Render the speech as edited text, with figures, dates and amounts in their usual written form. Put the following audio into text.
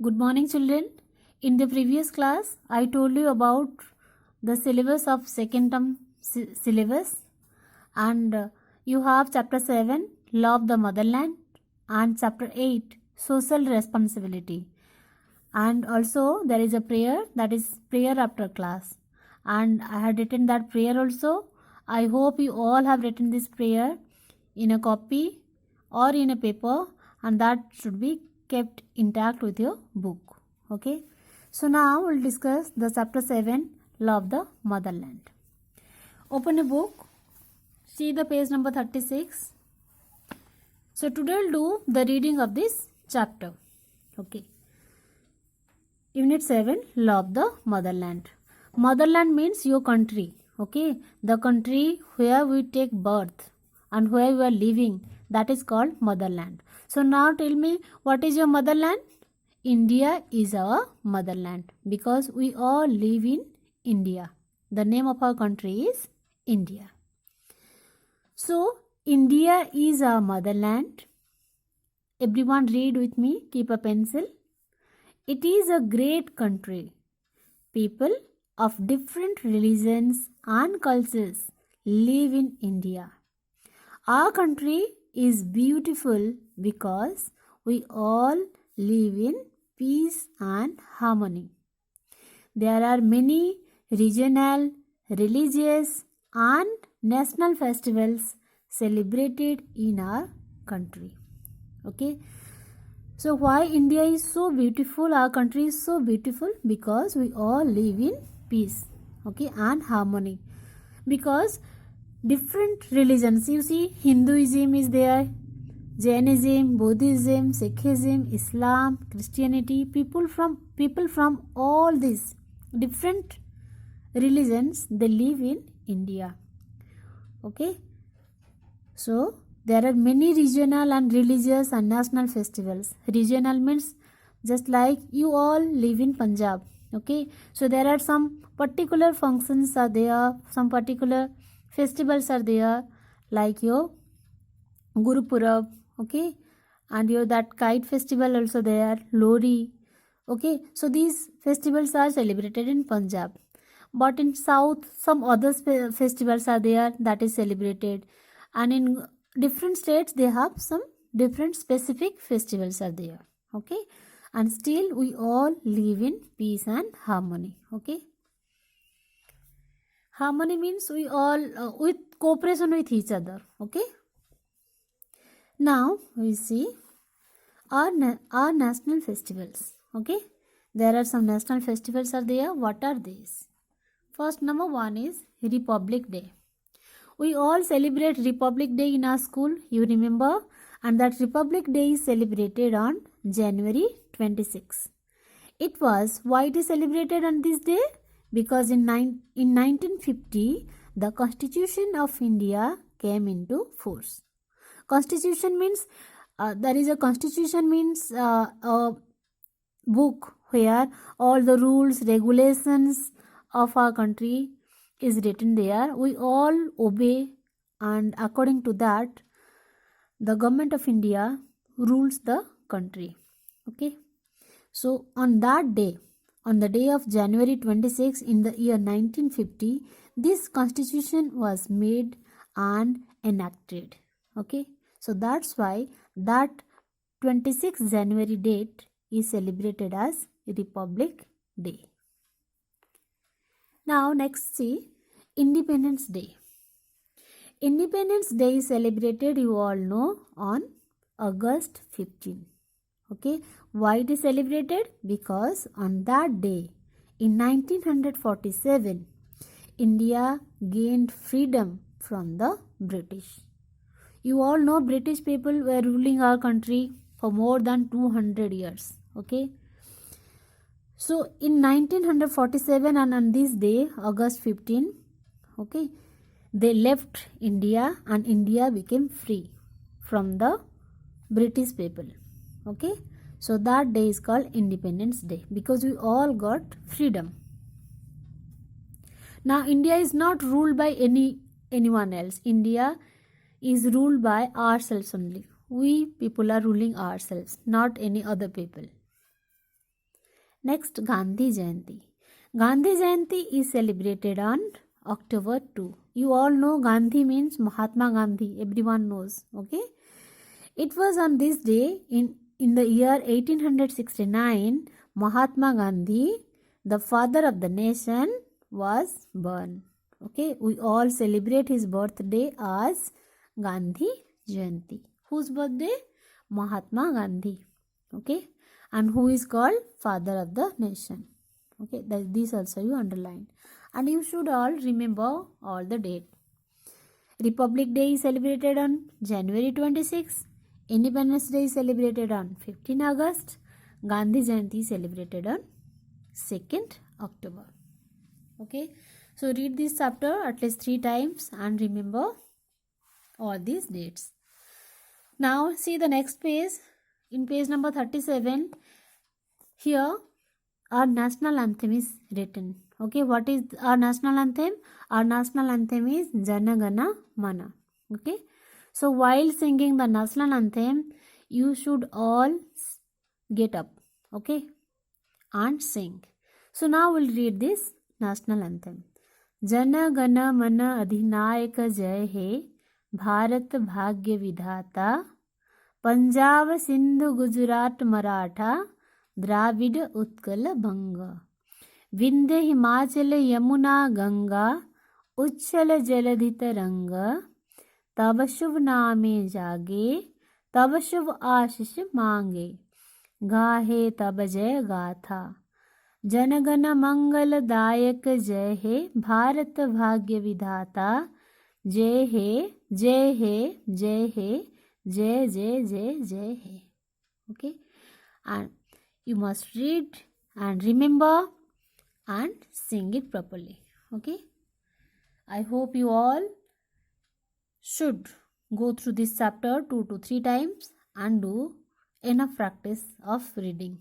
Good morning, children. In the previous class, I told you about the syllabus of second term syllabus, and you have chapter 7, Law of the Motherland, and chapter 8, Social Responsibility. And also, there is a prayer, that is prayer after class. And I had written that prayer also. I hope you all have written this prayer in a copy or in a paper, and that should be kept intact with your book. Okay. So now we'll discuss the chapter 7, Law of the Motherland. Open a book. See the page number 36. So today we'll do the reading of this chapter. Okay. Unit 7, Law of the Motherland. Motherland means your country. Okay. The country where we take birth and where we are living, that is called motherland. So now tell me, what is your motherland? India is our motherland because we all live in India. The name of our country is India. So India is our motherland. Everyone read with me. Keep a pencil. It is a great country. People of different religions and cultures live in India. Our country is beautiful because we all live in peace and harmony. There are many regional, religious and national festivals celebrated in our country. Okay. So why India is so beautiful, our country is so beautiful? Because we all live in peace, okay, and harmony. Because different religions, you see, Hinduism is there, Jainism, Buddhism, Sikhism, Islam, Christianity, people from all these different religions, they live in India. Okay. So there are many regional and religious and national festivals. Regional means just like you all live in Punjab. Okay. So there are some particular functions are there, some particular festivals are there, like your Guru Purab, okay, and your that kite festival also there, Lori. Okay. So these festivals are celebrated in Punjab. But in South, some other festivals are there that is celebrated, and in different states they have some different specific festivals are there. Okay. And still we all live in peace and harmony. Okay. Harmony means we all with cooperation with each other. Okay. Now we see our national festivals. Okay. There are some national festivals are there. What are these? First, number 1 is Republic Day. We all celebrate Republic Day in our school, you remember, and that Republic Day is celebrated on January 26. It was why it is celebrated on this day? Because in 1950, the Constitution of India came into force. Constitution means, there is a constitution means a book where all the rules, regulations of our country is written there. We all obey, and according to that, the government of India rules the country. Okay. So on that day, on the day of January 26 in the year 1950, this constitution was made and enacted. Okay. So that's why that 26th January date is celebrated as Republic Day. Now next see Independence Day. Independence Day is celebrated, you all know, on August 15. Okay. Why it is celebrated? Because on that day in 1947, India gained freedom from the British. You all know British people were ruling our country for more than 200 years. Okay. So in 1947 and on this day, August 15, okay, they left India and India became free from the British people. Okay. So that day is called Independence Day because we all got freedom. Now India is not ruled by anyone else. India is ruled by ourselves only. We people are ruling ourselves, not any other people. Next, Gandhi Jayanti. Gandhi Jayanti is celebrated on October 2. You all know Gandhi means Mahatma Gandhi. Everyone knows. Okay. It was on this day in the year 1869, Mahatma Gandhi, the father of the nation, was born. Okay. We all celebrate his birthday as Gandhi Jayanti. Whose birthday? Mahatma Gandhi. Okay. And who is called father of the nation. Okay. This also you underline. And you should all remember all the date. Republic Day is celebrated on January 26. Independence Day is celebrated on 15 August. Gandhi Jayanti is celebrated on 2nd October. Okay. So read this chapter at least 3 times and remember all these dates. Now see the next page. In page number 37, here our national anthem is written. Okay, what is our national anthem? Our national anthem is Jana Gana Mana. Okay, so while singing the national anthem, you should all get up, okay, and sing. So now we'll read this national anthem. Jana Gana Mana Adhinayaka Jai He, Bharat Bhagya Vidhata, Punjab Sindhu Gujarat Maratha, Dravid Utkal भंग, विंध्य हिमाचल यमुना गंगा, उच्छल जलधि तरंग, तब शुभ नामे जागे, तब शुभ आशीष मांगे, गाहे तब जय गाथा, जनगण मंगल दायक जय हे, भारत भाग्य विधाता, जय हे जय हे जय हे, जय जय जय जय हे. Okay, and you must read and remember and sing it properly. Okay. I hope you all should go through this chapter 2 to 3 times and do enough practice of reading.